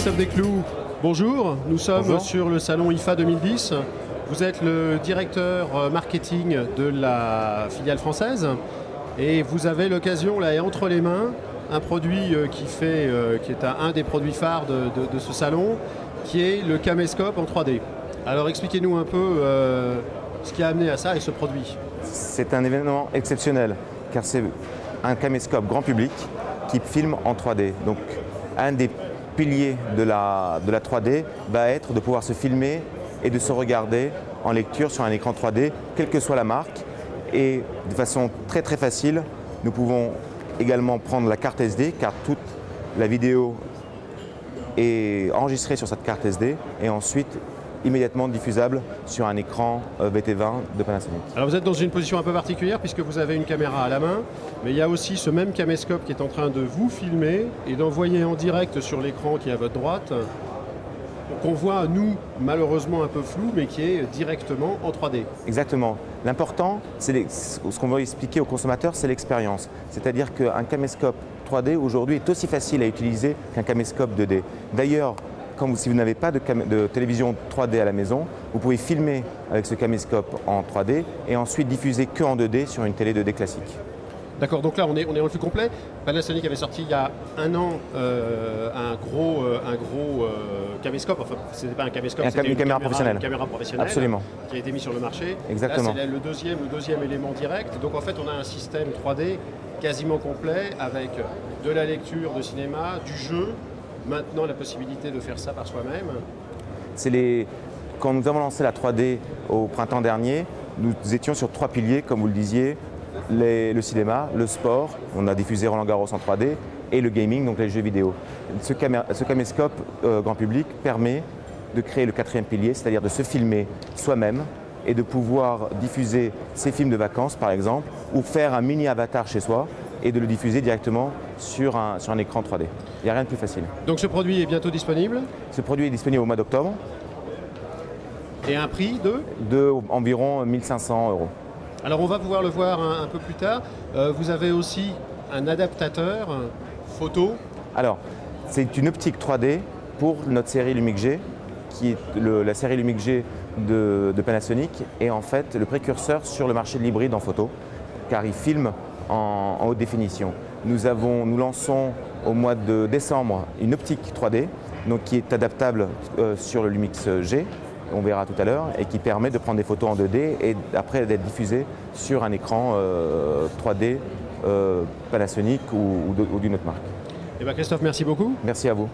Christophe Desclous, bonjour. Nous sommes sur le salon IFA 2010. Vous êtes le directeur marketing de la filiale française et vous avez l'occasion, là, entre les mains, un produit qui est un des produits phares de ce salon, qui est le caméscope en 3D. Alors expliquez-nous un peu ce qui a amené à ça et ce produit. C'est un événement exceptionnel car c'est un caméscope grand public qui filme en 3D. Donc un des piliers de la 3D va être de pouvoir se filmer et de se regarder en lecture sur un écran 3D, quelle que soit la marque. Et de façon très facile, nous pouvons également prendre la carte SD car toute la vidéo est enregistrée sur cette carte SD et ensuite immédiatement diffusable sur un écran VT20 de Panasonic. Alors vous êtes dans une position un peu particulière puisque vous avez une caméra à la main, mais il y a aussi ce même caméscope qui est en train de vous filmer et d'envoyer en direct sur l'écran qui est à votre droite, qu'on voit, nous, malheureusement un peu flou, mais qui est directement en 3D. Exactement. L'important, ce qu'on veut expliquer aux consommateurs, c'est l'expérience. C'est-à-dire qu'un caméscope 3D aujourd'hui est aussi facile à utiliser qu'un caméscope 2D. D'ailleurs, si vous n'avez pas de télévision 3D à la maison, vous pouvez filmer avec ce caméscope en 3D et ensuite diffuser que en 2D sur une télé 2D classique. D'accord, donc là on est en flux complet. Panasonic avait sorti il y a un an un gros caméscope, enfin ce n'était pas un caméscope, c'était une caméra professionnelle. Absolument. Qui a été mis sur le marché. Exactement. Là c'est le deuxième élément direct. Donc en fait on a un système 3D quasiment complet avec de la lecture de cinéma, du jeu, maintenant la possibilité de faire ça par soi-même. Quand nous avons lancé la 3D au printemps dernier, nous étions sur 3 piliers, comme vous le disiez. Le cinéma, le sport, on a diffusé Roland-Garros en 3D, et le gaming, donc les jeux vidéo. Ce caméscope grand public permet de créer le 4e pilier, c'est-à-dire de se filmer soi-même et de pouvoir diffuser ses films de vacances, par exemple, ou faire un mini-avatar chez soi et de le diffuser directement sur un écran 3D. Il n'y a rien de plus facile. Donc ce produit est bientôt disponible? Ce produit est disponible au mois d'octobre. Et un prix de environ 1 500 €. Alors on va pouvoir le voir un peu plus tard. Vous avez aussi un adaptateur photo. Alors, c'est une optique 3D pour notre série Lumix G, qui est la série Lumix G de Panasonic, et en fait le précurseur sur le marché de l'hybride en photo, car il filme en haute définition. Nous lançons au mois de décembre une optique 3D, donc qui est adaptable sur le Lumix G, on verra tout à l'heure, et qui permet de prendre des photos en 2D et après d'être diffusé sur un écran 3D Panasonic ou d'une autre marque. Eh bien Christophe, merci beaucoup. Merci à vous.